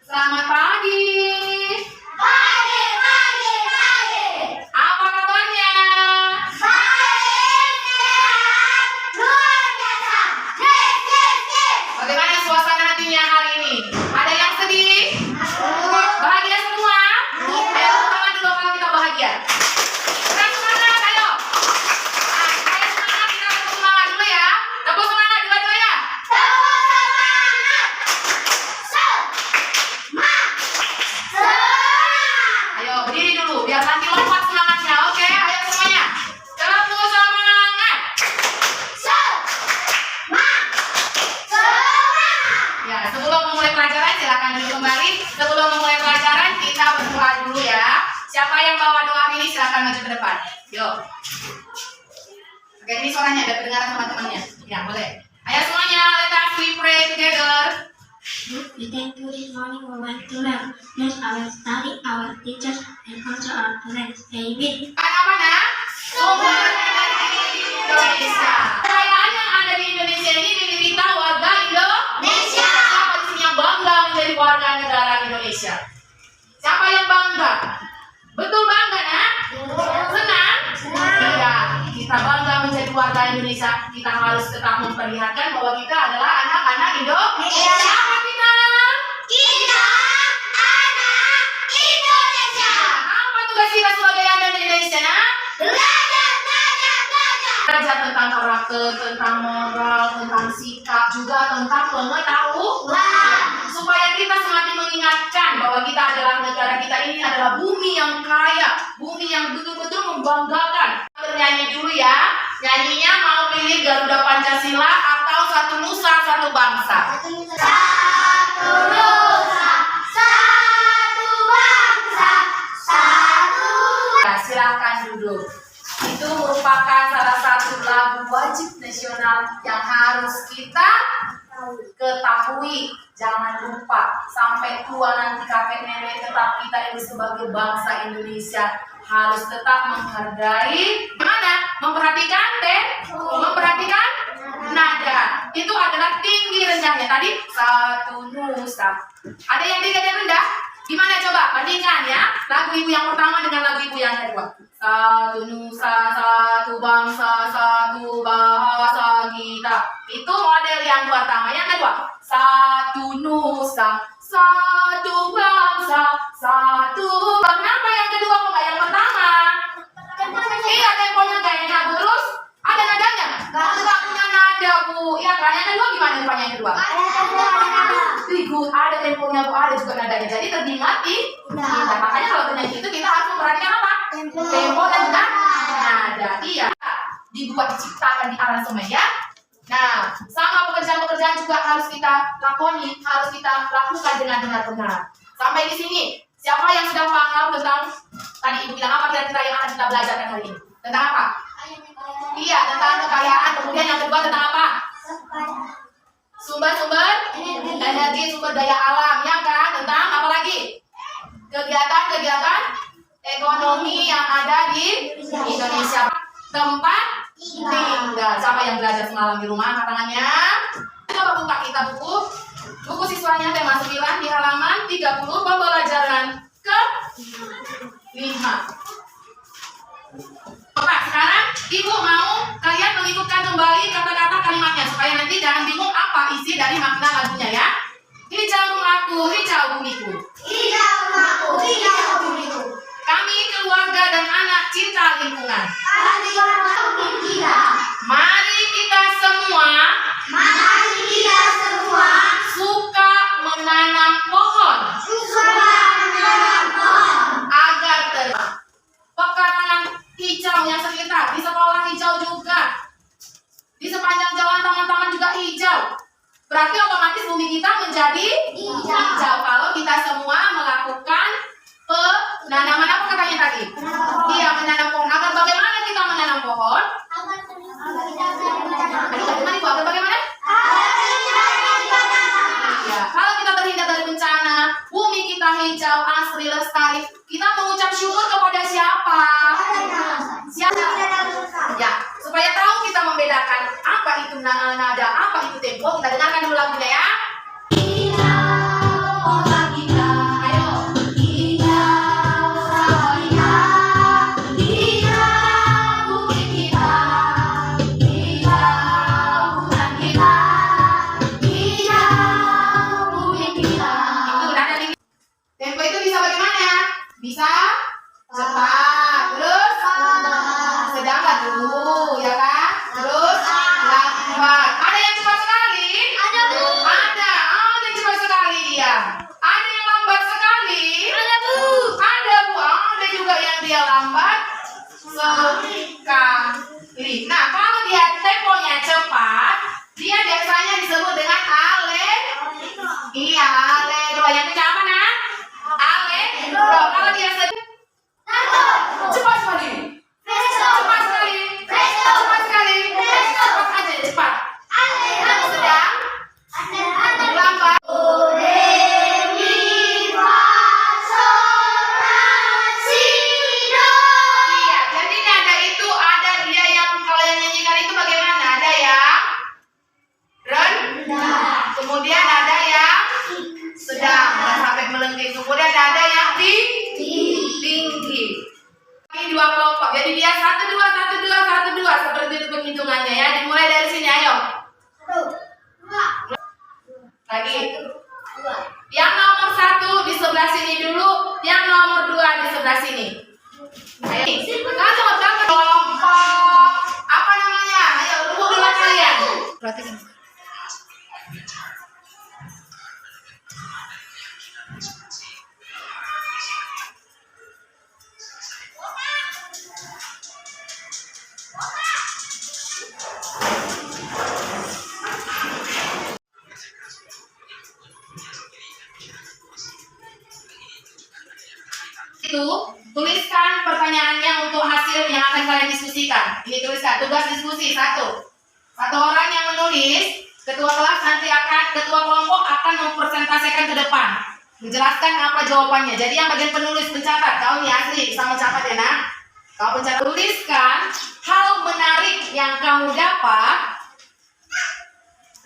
Selamat pagi. Pagi. Apa kabarnya? Baik, sehat, luar biasa. Yes. Bagaimana suasana hatinya hari ini? Ada yang sedih? Bahagia semua? Ayo tepuk tangan dulu kalau kita bahagia. Kurang semangat, ayo. Ayo semangat, kita tepuk semangat dulu ya. Tepuk semangat dua-duanya. Ayo berdiri dulu biar nanti lompat semangatnya. Oke, ayo semuanya. Tepuk semangat. Ya, sebelum memulai pelajaran silakan duduk kembali. Sebelum memulai pelajaran kita berdoa dulu ya. Siapa yang bawa doa ini silakan maju ke depan. Yuk. Oke, ini suaranya ada kedengaran teman-temannya. Ya, boleh. Ayo semuanya, let us we pray together. We thank you this morning we went to learn. Bless our study, our teachers, and also our parents. Amen. Apa nak? Sumber energi Indonesia. Kekayaan yang ada di Indonesia ini diderita warga Indonesia. Siapa di sini yang bangga menjadi warga negara Indonesia? Siapa yang bangga? Betul bangga nak? Senang? Iya. Kita bangga menjadi warga Indonesia. Kita harus tetap memperlihatkan bahwa kita adalah anak-anak Indonesia. Siapa kita? Kita anak Indonesia. Apa tugas kita sebagai anak Indonesia nak? Belajar tentang karakter, tentang moral, tentang sikap, juga tentang pengetahuan. Supaya kita semakin mengingatkan bahwa kita adalah negara kita ini adalah bumi yang kaya, bumi yang betul-betul membanggakan. Bernyanyi dulu ya. Nyanyinya mau pilih Garuda Pancasila atau Satu Nusa Satu Bangsa. Satu nusa, satu bangsa, satu. Nah, silakan duduk. Itu merupakan salah satu lagu wajib nasional yang harus kita ketahui. Jangan lupa sampai tua nanti kakek nenek tetap kita ini sebagai bangsa Indonesia harus tetap menghargai mana? Memperhatikan memperhatikan nada. Itu adalah tinggi rendahnya. Tadi satu nusa. Ada yang tinggi dan rendah? Gimana coba bandingkan ya lagu ibu yang pertama dengan lagu ibu yang kedua. Satu nusa, satu bangsa, satu bahasa kita. Itu model yang pertama. Yang kedua, satu nusa, satu bangsa, satu. Kenapa yang kedua kok nggak yang pertama? Iya, temponya kayak nyabu terus. Ada nadanya? Nggak punya nada bu. Iya kan? Yang kedua gimana tempanya yang kedua? Good, ada temponya bu, ada juga nadanya. Jadi terdengar indah. Makanya kalau bernyanyi itu kita harus memperhatikan apa? Tempo dan juga nada. Iya. Dibuat diciptakan di aransemen ya. Nah, sama pekerjaan-pekerjaan juga harus kita lakoni, harus kita lakukan dengan benar-benar. Sampai di sini, siapa yang sudah paham tentang tadi ibu bilang apa kira-kira yang akan kita belajarkan hari ini? Tentang apa? Iya, tentang kekayaan. Kemudian yang kedua tentang apa? Sumber-sumber energi, sumber daya alam, ya kan? Tentang apa lagi? Kegiatan-kegiatan ekonomi yang ada di Indonesia. Tempat tinggal. Siapa yang belajar semalam di rumah? Angkat tangannya. Coba buka kita buku siswanya tema 9 di halaman 30 pembelajaran ke 5. Oke, sekarang ibu mau kalian mengikutkan kembali kata-kata kalimatnya supaya nanti jangan bingung apa isi dari makna lagunya ya. Hijau rumahku, hijau bumiku. Hijau rumahku, hijau bumiku. Kami keluarga dan anak cinta lingkungan. Kami keluarga kita. Mari kita semua suka menanam pohon agar terima pekarangan hijau yang sekitar. Di sekolah hijau juga, di sepanjang jalan taman-taman juga hijau. Berarti otomatis bumi kita menjadi hijau kalau kita semua melakukan penanaman apa katanya tadi? Iya, menanam pohon. Agar bagaimana kita menanam pohon? Agar bagaimana? Ya, kalau kita terhindar dari bencana, bumi kita hijau, asri, lestari, kita mengucap syukur kepada siapa? Siapa? Ya, supaya tahu kita membedakan apa itu nada, apa itu tempo, kita dengarkan dulu lagunya ya. Hijau, kita sebelah sini dulu, yang nomor 2 di sebelah sini. Ayo, kan sama kelompok apa namanya? Ayo, duduk dulu kalian. Perhatikan. Itu tuliskan pertanyaannya untuk hasil yang akan kalian diskusikan. Ini tuliskan tugas diskusi 1 orang yang menulis, ketua kelas nanti ketua kelompok akan mempresentasikan ke depan, menjelaskan apa jawabannya. Jadi yang bagian penulis pencatat, kau nih asli sama catat ya nak. Kau pencatat, tuliskan hal menarik yang kamu dapat.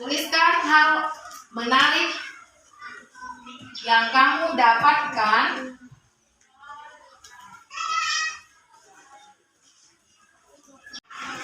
Tuliskan hal menarik yang kamu dapatkan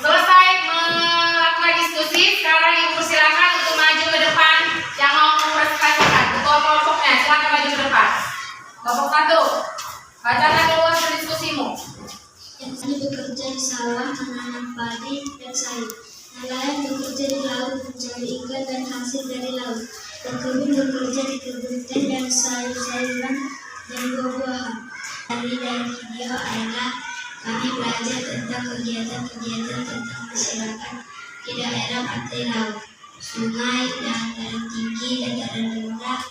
selesai melakukan diskusi. Sekarang ibu silakan untuk maju ke depan yang mau mempresentasikan. Ketua kelompoknya silakan maju ke depan. Kelompok 1, bacakan dulu hasil diskusimu. Yang tadi bekerja di sawah menanam padi dan sayur. Nelayan bekerja di laut mencari ikan dan hasil dari laut. Pekebun bekerja di kebun teh dan sayur-sayuran dan buah-buahan. Dari video adalah kami belajar tentang kegiatan-kegiatan tentang masyarakat di daerah pantai laut, sungai, dataran tinggi, dataran rendah.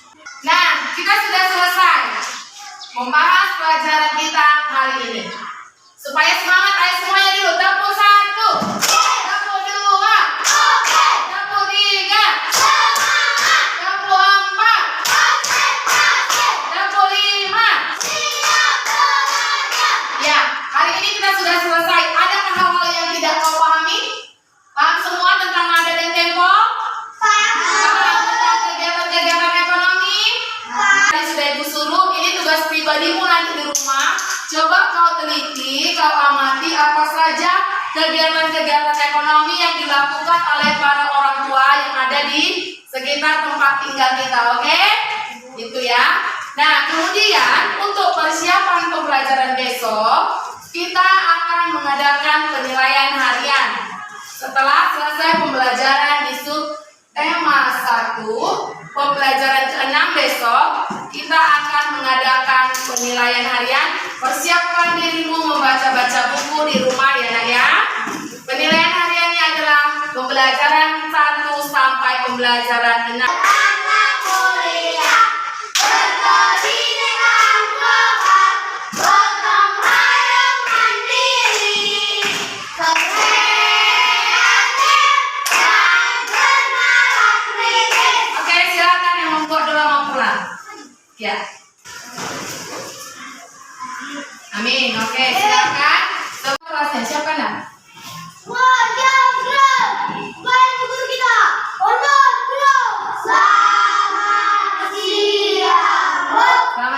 Nah, kita sudah selesai membahas pelajaran kita hari ini. Supaya semangat, ayo semuanya dulu. Tepuk 1, tepuk 2, tepuk 3, tepuk 4, tepuk 5. Ya, hari ini kita sudah selesai. Adakah hal-hal yang tidak kau pahami? Paham semua tentang nada dan tempo? Paham tentang kegiatan-kegiatan ekonomi? Tadi sudah ibu suruh, ini tugas pribadimu nanti di rumah. Coba kau teliti, kau amati apa saja kegiatan-kegiatan ekonomi yang dilakukan oleh para orang tua yang ada di sekitar tempat tinggal kita, oke? Itu ya. Nah, kemudian untuk persiapan pembelajaran besok, kita akan mengadakan penilaian harian. Setelah selesai pembelajaran di sub tema 1, pembelajaran ke-6 besok, kita akan mengadakan penilaian harian. Persiapkan dirimu membaca-baca buku di rumah ya nak ya. Penilaian hariannya adalah pembelajaran 1 sampai pembelajaran 6. Oke, silakan yang membuat doa mau pulang. Ya. Amin. Oke, silakan. Semua kelasnya siapa nak? Selamat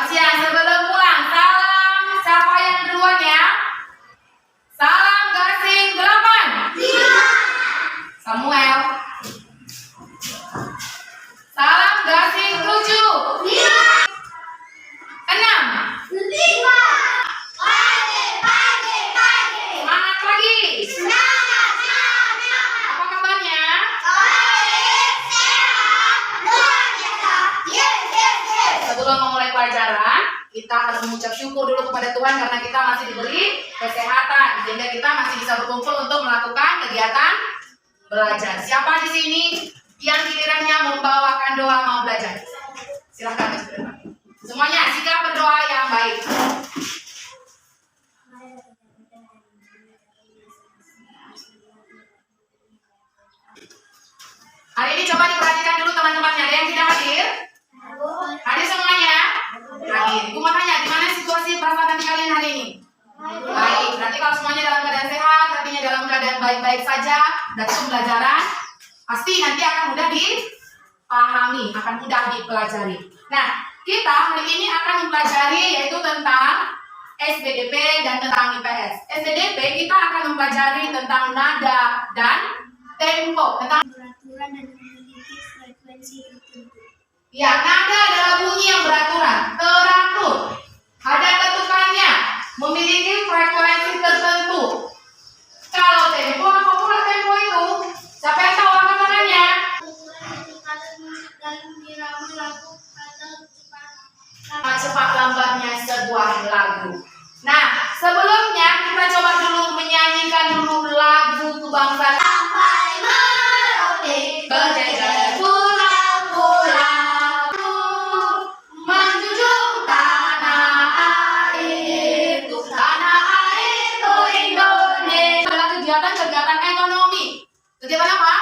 siang. Sebelum pulang, salam siapa yang duluan ya? Salam gasing 8. Samuel. Salam gasing 7. 6. Semangat lagi. Apa kabarnya? Sebelum memulai pelajaran, kita harus mengucap syukur dulu kepada Tuhan karena kita masih diberi kesehatan sehingga kita masih bisa berkumpul untuk melakukan kegiatan belajar. Siapa di sini yang kiranya membawakan doa mau belajar? Silahkan maju ke depan. Semuanya sikap berdoa yang baik. Hari ini coba diperhatikan dulu teman-temannya. Ada yang tidak hadir? Hadir semuanya? Hadir. Ibu mau tanya, gimana situasi perasaan hati kalian hari ini? Baik. Berarti kalau semuanya dalam keadaan sehat, hatinya dalam keadaan baik-baik saja, datang pembelajaran, pasti nanti akan mudah dipahami, akan mudah dipelajari. Nah, kita hari ini akan mempelajari yaitu tentang SBDP dan tentang IPS. SBDP kita akan mempelajari tentang nada dan tempo, tentang Beraturan dan memiliki frekuensi tertentu. ya, nada adalah bunyi yang beraturan, teratur gambarnya sebuah lagu. Nah, sebelumnya kita coba dulu menyanyikan dulu lagu kebangsaan. Sampai merauke Berjalan pulau-pulau menjunjung tanah air, untuk tanah airku Indonesia. Adalah kegiatan-kegiatan ekonomi. Kegiatan apa?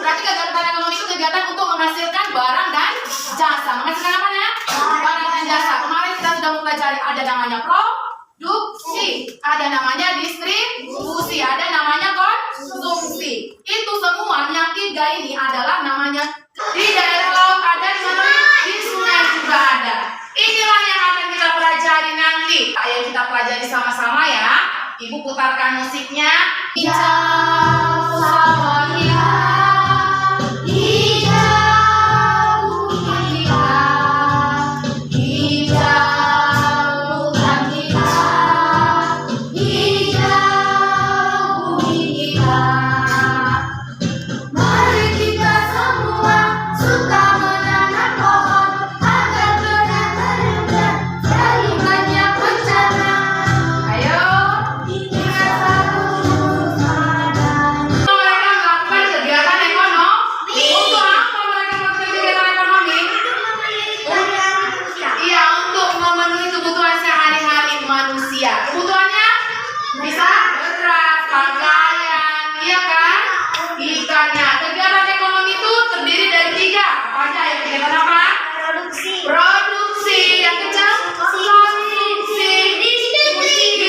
Berarti kegiatan ekonomi itu kegiatan untuk menghasilkan barang dan jasa. Menghasilkan apa ya? Barang dan jasa. Kemarin kita sudah mempelajari ada namanya produksi, ada namanya distribusi, ada namanya konsumsi. Itu semua yang tiga ini adalah namanya di daerah laut ada, di mana di sungai juga ada. Inilah yang akan kita pelajari nanti. Ayo kita pelajari sama-sama ya. Ibu putarkan musiknya. Hijau sawah hilang, hijau bumi kita, hijau hutan kita, hijau bumi kita. Mari kita semua suka menanam pohon agar benar terhindar dari banyak bencana. Ayo. Kita selalu sadar. Mereka melakukan kegiatan ekonomi. Untuk apa mereka melakukan kegiatan ekonomi? Iya, untuk memenuhi kebutuhan sehari-hari manusia. Kebutuhannya bisa beras, pakaian, iya kan? Ikannya. Kegiatan ekonomi itu terdiri dari tiga. Apa aja ya? Kegiatan apa? Produksi. Yang kecil? Konsumsi. Distribusi.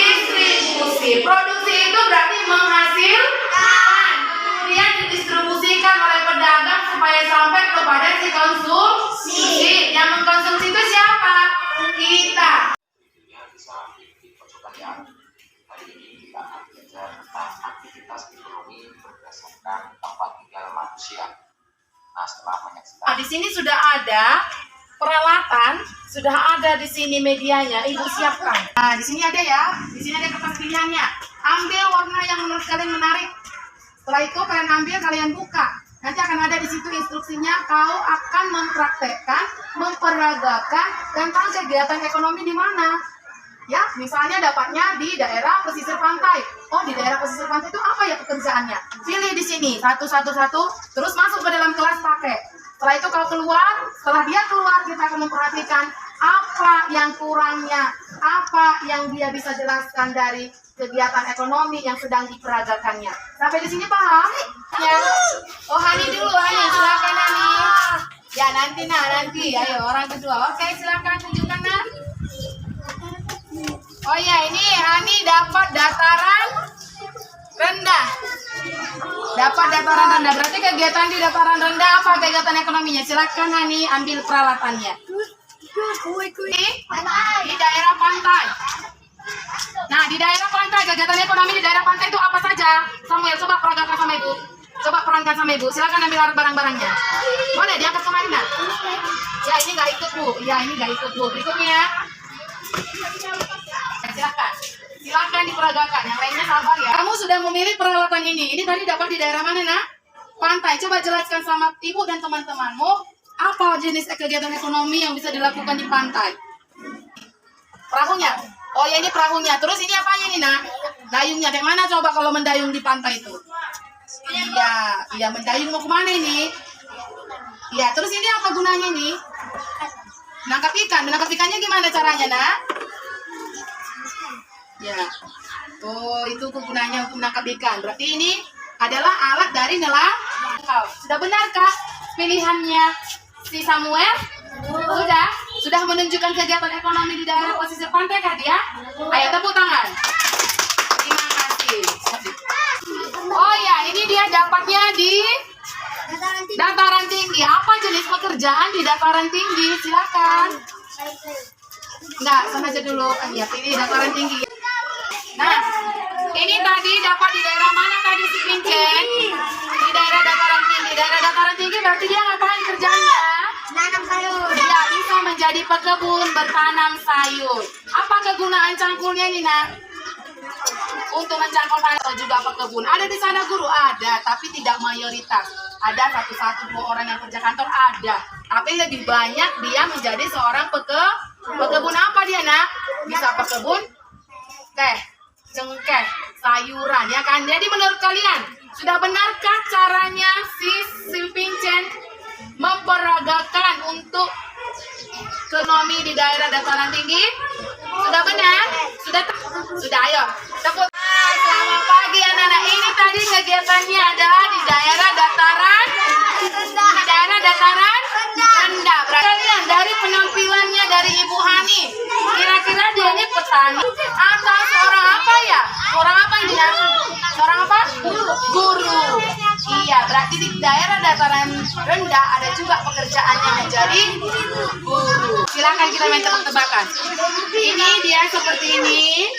Produksi itu berarti menghasilkan, kemudian didistribusikan oleh pedagang supaya sampai kepada si konsumsi. Yang mengkonsumsi itu siapa? Kita. Bisa mengikuti percobaan. Hari ini kita akan belajar tentang aktivitas ekonomi berdasarkan tempat tinggal manusia. Nah, setelah menyaksikan Di sini sudah ada peralatan, sudah ada di sini medianya. Ibu siapkan. Nah, di sini ada ya. Di sini ada kertas pilihannya. Ambil warna yang menurut kalian menarik. Setelah itu kalian ambil, kalian buka. Nanti akan ada di situ instruksinya. Kau akan mempraktekkan, memperagakan tentang kegiatan ekonomi di mana. Ya, misalnya dapatnya di daerah pesisir pantai. Oh, di daerah pesisir pantai itu apa ya pekerjaannya? Pilih di sini satu, terus masuk ke dalam kelas pakai. Setelah itu kau keluar, setelah dia keluar kita akan memperhatikan apa yang kurangnya, apa yang dia bisa jelaskan dari kegiatan ekonomi yang sedang diperagakannya. Sampai di sini paham? Ya. Oh, Hani dulu, Hani, silakan Hani. Ya, nanti. Ayo, orang kedua. Oke, silakan tunjukkan Nah. Oh ya, ini Hani dapat dataran rendah. Dapat dataran rendah. Berarti kegiatan di dataran rendah apa kegiatan ekonominya? Silakan Hani ambil peralatannya. Di daerah pantai. Nah, di daerah pantai kegiatan ekonomi di daerah pantai itu apa saja? Samuel, coba peragakan sama Ibu. Coba perankan sama Ibu. Silakan ambil barang-barangnya. Boleh diangkat kemari nak? Ya, ini nggak ikut Bu. Ya, ini nggak ikut Bu. Berikutnya. Silakan diperagakan. Yang lainnya sabar ya. Kamu sudah memilih peralatan ini. Ini tadi dapat di daerah mana nak? Pantai. Coba jelaskan sama ibu dan teman-temanmu apa jenis kegiatan ekonomi yang bisa dilakukan di pantai. Perahunya. Oh ya, ini perahunya. Terus ini apanya nih nak? Dayungnya. Kayak mana coba kalau mendayung di pantai itu? Iya mendayung mau kemana ini? Iya. Terus ini apa gunanya nih? Menangkap ikan. Menangkap ikannya gimana caranya nak? Ya. Oh, itu kegunaannya untuk menangkap ikan. Berarti ini adalah alat dari nelayan. Sudah benarkah pilihannya si Samuel? Sudah menunjukkan kegiatan ekonomi di daerah pesisir pantai kah dia? Ayo tepuk tangan. Terima kasih. Oh ya, ini dia dapatnya di dataran tinggi. Apa jenis pekerjaan di dataran tinggi? Silakan. Enggak, sama aja dulu. Ya, pilih dataran tinggi. Nah, ini tadi dapat di daerah mana tadi si Vincent? Di daerah dataran tinggi. Daerah dataran tinggi berarti dia ngapain kerjanya? Nanam sayur. Dia bisa menjadi pekebun, bertanam sayur. Apa kegunaan cangkulnya nih nak? Untuk mencangkul tanah atau juga pekebun. Ada di sana guru? Ada, tapi tidak mayoritas. Ada 1-2 orang yang kerja kantor, ada. Tapi lebih banyak dia menjadi seorang pekebun apa? kebun teh, cengkeh, sayuran, ya kan? Jadi menurut kalian, sudah benarkah caranya si Vincent memperagakan untuk ekonomi di daerah dataran tinggi? Sudah benar? Sudah, ayo. Tepuk. Selamat pagi anak-anak. Ini tadi kegiatannya adalah di daerah dataran rendah. Berarti kalian dari penampilannya dari Ibu Hani, kira-kira dia ini petani atau seorang apa ya? Seorang apa ini? Seorang apa? Guru. Iya, berarti di daerah dataran rendah ada juga pekerjaannya menjadi guru. Silakan kita main tebak-tebakan. Ini dia seperti ini.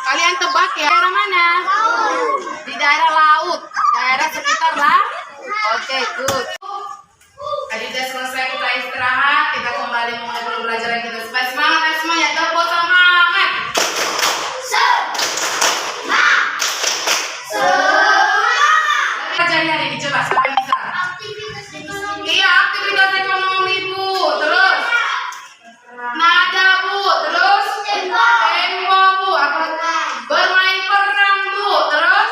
Kalian tebak ya, daerah mana? Di daerah laut, daerah sekitar lah. Oke, good. Tadi sudah selesai kita istirahat, kita kembali mulai pembelajaran kita. Supaya semangat semuanya, tepuk semangat. Pelajari hari ini, coba siapa yang bisa? Iya, aktivitas ekonomi Bu. Terus nada Bu. Terus tempo Bu. Bermain peran Bu. Terus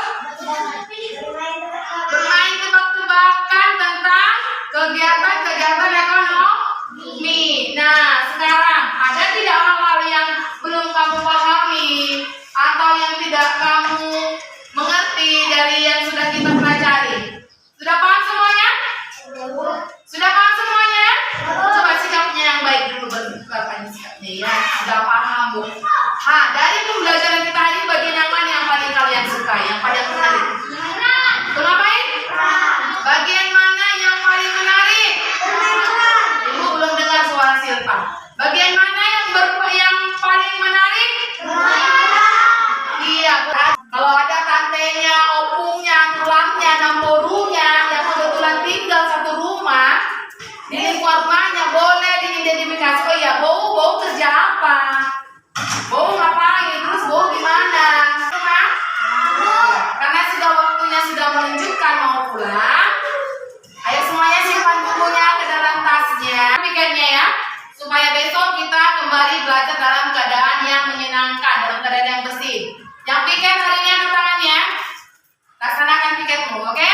bermain tebak-tebakan tentang kegiatan ekonomi. Nah, sekarang ada tidak hal-hal yang belum kamu pahami atau yang tidak kamu mengerti dari yang sudah kita pelajari? Sudah paham semuanya? Sudah paham semuanya? Coba sikapnya yang baik dulu baru sikapnya ya. Sudah paham Bu. Dari pembelajaran kita hari ini bagian yang mana yang paling kalian suka? Yang paling menarik? Ngapain? Bagian mana yang paling menarik? Ibu belum dengar suara Silpa. Bagian mana yang paling menarik? Iya, kalau ada tantenya, opungnya, tulangnya, namborunya yang kebetulan tinggal satu rumah di lingkungan rumahnya, boleh diidentifikasi. Oh iya, Bowo kerja apa? Bowo ngapain? Terus Bowo gimana? Karena sudah waktunya sudah menunjukkan mau pulang. Ayo semuanya simpan bukunya ke dalam tasnya, pikirnya ya, supaya besok kita kembali belajar dalam keadaan yang menyenangkan, dalam keadaan yang bersih. Yang piket hari ini angkat tangannya, laksanakan piketmu, oke?